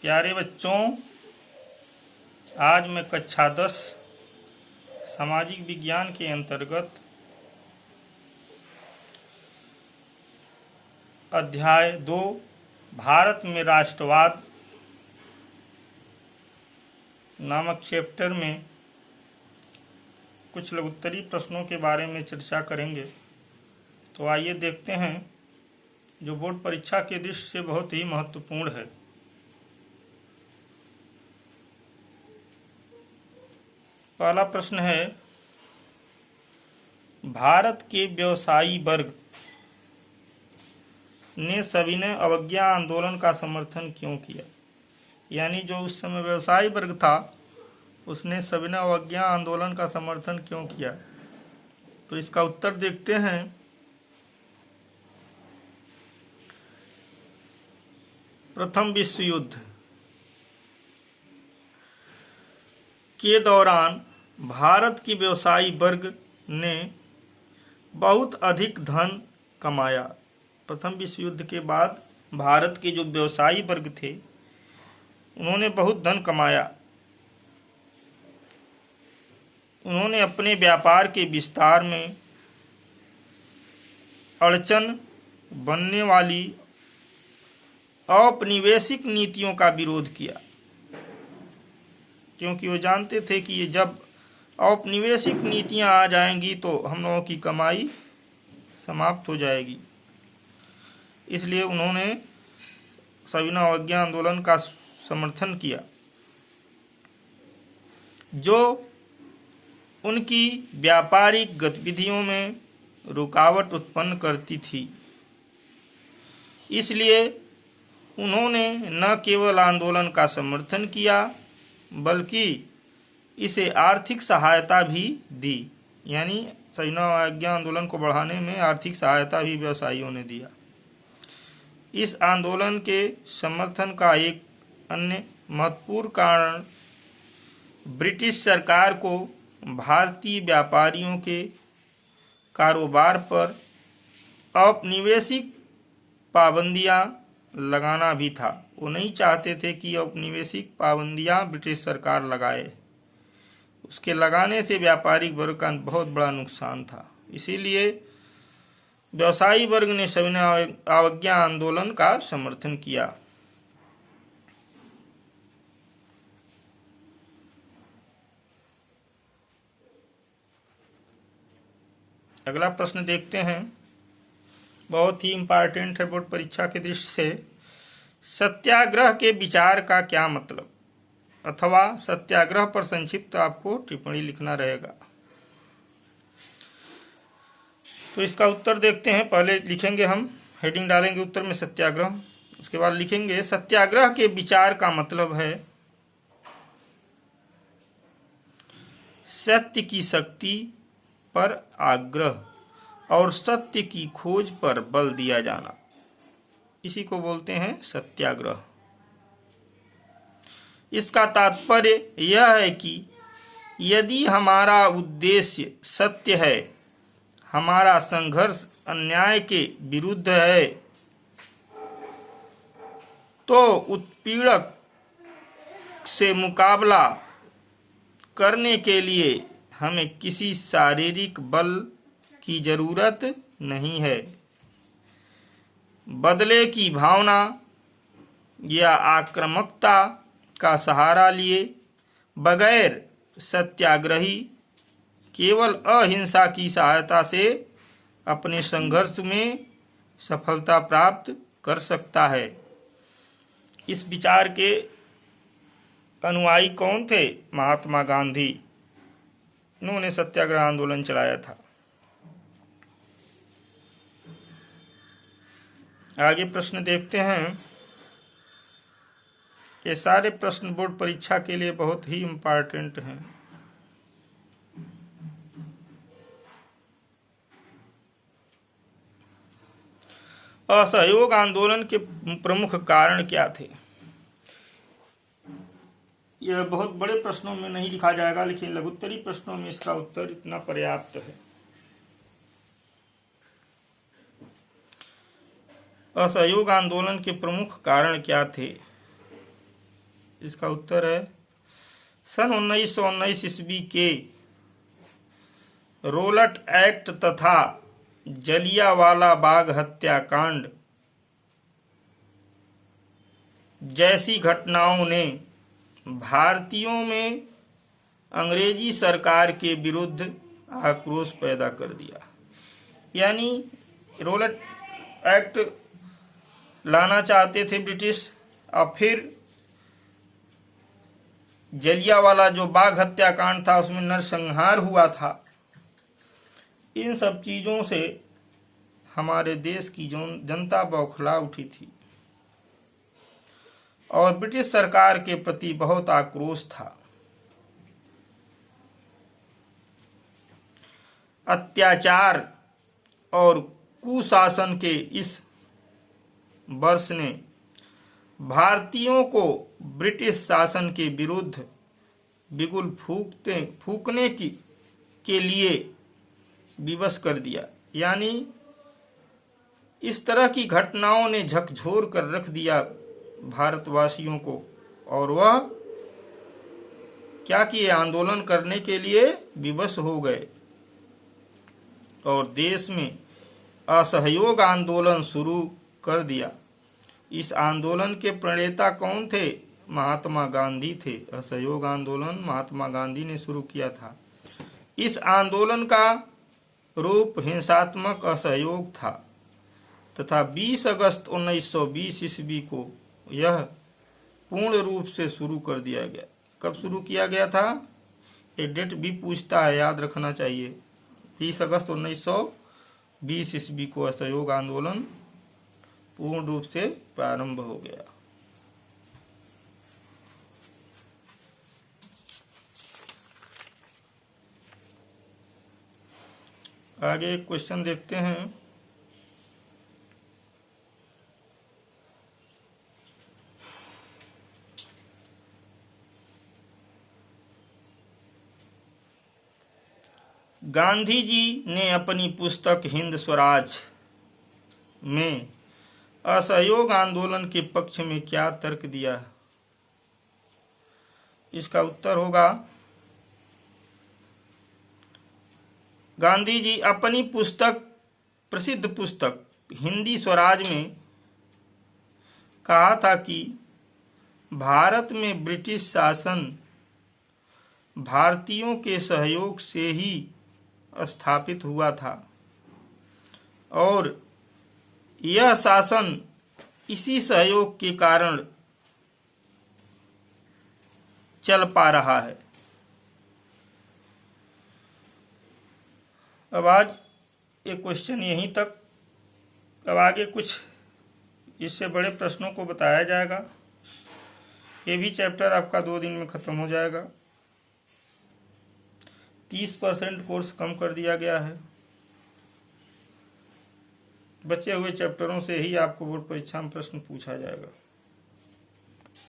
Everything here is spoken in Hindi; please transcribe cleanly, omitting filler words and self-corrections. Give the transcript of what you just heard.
प्यारे बच्चों, आज मैं कक्षा 10 सामाजिक विज्ञान के अंतर्गत अध्याय 2 भारत में राष्ट्रवाद नामक चैप्टर में कुछ लघुत्तरी प्रश्नों के बारे में चर्चा करेंगे। तो आइए देखते हैं, जो बोर्ड परीक्षा के दृष्टि से बहुत ही महत्वपूर्ण है। पहला प्रश्न है, भारत के व्यवसायी वर्ग ने सविनय अवज्ञा आंदोलन का समर्थन क्यों किया? यानी जो उस समय व्यवसायी वर्ग था उसने सविनय अवज्ञा आंदोलन का समर्थन क्यों किया? तो इसका उत्तर देखते हैं। प्रथम विश्व युद्ध के दौरान भारत की व्यवसायी वर्ग ने बहुत अधिक धन कमाया। प्रथम विश्व युद्ध के बाद भारत के जो व्यवसायी वर्ग थे उन्होंने बहुत धन कमाया। उन्होंने अपने व्यापार के विस्तार में अड़चन बनने वाली औपनिवेशिक नीतियों का विरोध किया, क्योंकि वो जानते थे कि ये जब औपनिवेशिक नीतियां आ जाएंगी तो हम लोगों की कमाई समाप्त हो जाएगी। इसलिए उन्होंने सविनय अवज्ञा आंदोलन का समर्थन किया, जो उनकी व्यापारिक गतिविधियों में रुकावट उत्पन्न करती थी। इसलिए उन्होंने न केवल आंदोलन का समर्थन किया बल्कि इसे आर्थिक सहायता भी दी। यानी सविनय अवज्ञा आंदोलन को बढ़ाने में आर्थिक सहायता भी व्यवसायियों ने दिया। इस आंदोलन के समर्थन का एक अन्य महत्वपूर्ण कारण ब्रिटिश सरकार को भारतीय व्यापारियों के कारोबार पर औपनिवेशिक पाबंदियां लगाना भी था। वो नहीं चाहते थे कि औपनिवेशिक पाबंदियां ब्रिटिश सरकार लगाए। उसके लगाने से व्यापारिक वर्ग का बहुत बड़ा नुकसान था। इसीलिए व्यवसायी वर्ग ने सविनय अवज्ञा आंदोलन का समर्थन किया। अगला प्रश्न देखते हैं, बहुत ही इम्पोर्टेंट है बोर्ड परीक्षा की दृष्टि से। सत्याग्रह के विचार का क्या मतलब? अथवा सत्याग्रह पर संक्षिप्त आपको टिप्पणी लिखना रहेगा। तो इसका उत्तर देखते हैं। पहले लिखेंगे, हम हेडिंग डालेंगे उत्तर में सत्याग्रह, उसके बाद लिखेंगे सत्याग्रह के विचार का मतलब है सत्य की शक्ति पर आग्रह और सत्य की खोज पर बल दिया जाना। इसी को बोलते हैं सत्याग्रह। इसका तात्पर्य यह है कि यदि हमारा उद्देश्य सत्य है, हमारा संघर्ष अन्याय के विरुद्ध है, तो उत्पीड़क से मुकाबला करने के लिए हमें किसी शारीरिक बल की जरूरत नहीं है। बदले की भावना या आक्रामकता का सहारा लिए बगैर सत्याग्रही केवल अहिंसा की सहायता से अपने संघर्ष में सफलता प्राप्त कर सकता है। इस विचार के अनुयायी कौन थे? महात्मा गांधी। इन्होंने सत्याग्रह आंदोलन चलाया था। आगे प्रश्न देखते हैं। ये सारे प्रश्न बोर्ड परीक्षा के लिए बहुत ही इम्पोर्टेंट हैं। असहयोग आंदोलन के प्रमुख कारण क्या थे? यह बहुत बड़े प्रश्नों में नहीं लिखा जाएगा, लेकिन लघुत्तरी प्रश्नों में इसका उत्तर इतना पर्याप्त है। असहयोग आंदोलन के प्रमुख कारण क्या थे? इसका उत्तर है सन 1919 ईस्वी के रोलट एक्ट तथा जलियांवाला बाग हत्याकांड जैसी घटनाओं ने भारतीयों में अंग्रेजी सरकार के विरुद्ध आक्रोश पैदा कर दिया। यानी रोलट एक्ट लाना चाहते थे ब्रिटिश, और फिर जलियांवाला जो बाग हत्याकांड था उसमें नरसंहार हुआ था। इन सब चीजों से हमारे देश की जनता बौखला उठी थी और ब्रिटिश सरकार के प्रति बहुत आक्रोश था। अत्याचार और कुशासन के इस वर्ष ने भारतीयों को ब्रिटिश शासन के विरुद्ध बिगुल फूंकने के लिए विवश कर दिया। यानी इस तरह की घटनाओं ने झकझोर कर रख दिया भारतवासियों को, और वह क्या किए, आंदोलन करने के लिए विवश हो गए और देश में असहयोग आंदोलन शुरू कर दिया। इस आंदोलन के प्रणेता कौन थे? महात्मा गांधी थे। असहयोग आंदोलन महात्मा गांधी ने शुरू किया था। इस आंदोलन का रूप हिंसात्मक असहयोग था तथा 20 अगस्त 1920 ईस्वी को यह पूर्ण रूप से शुरू कर दिया गया। कब शुरू किया गया था? ये डेट भी पूछता है, याद रखना चाहिए। 20 अगस्त 1920 ईस्वी को असहयोग आंदोलन पूर्ण रूप से प्रारंभ हो गया। आगे एक क्वेश्चन देखते हैं। गांधी जी ने अपनी पुस्तक हिंद स्वराज में असहयोग आंदोलन के पक्ष में क्या तर्क दिया? इसका उत्तर होगा, गांधी जी अपनी पुस्तक, प्रसिद्ध पुस्तक हिंदी स्वराज में कहा था कि भारत में ब्रिटिश शासन भारतीयों के सहयोग से ही स्थापित हुआ था और यह शासन इसी सहयोग के कारण चल पा रहा है। अब आज ये क्वेश्चन यहीं तक। अब आगे कुछ इससे बड़े प्रश्नों को बताया जाएगा। ये भी चैप्टर आपका 2 दिन में खत्म हो जाएगा। 30% कोर्स कम कर दिया गया है। बचे हुए चैप्टरों से ही आपको बोर्ड परीक्षा में प्रश्न पूछा जाएगा।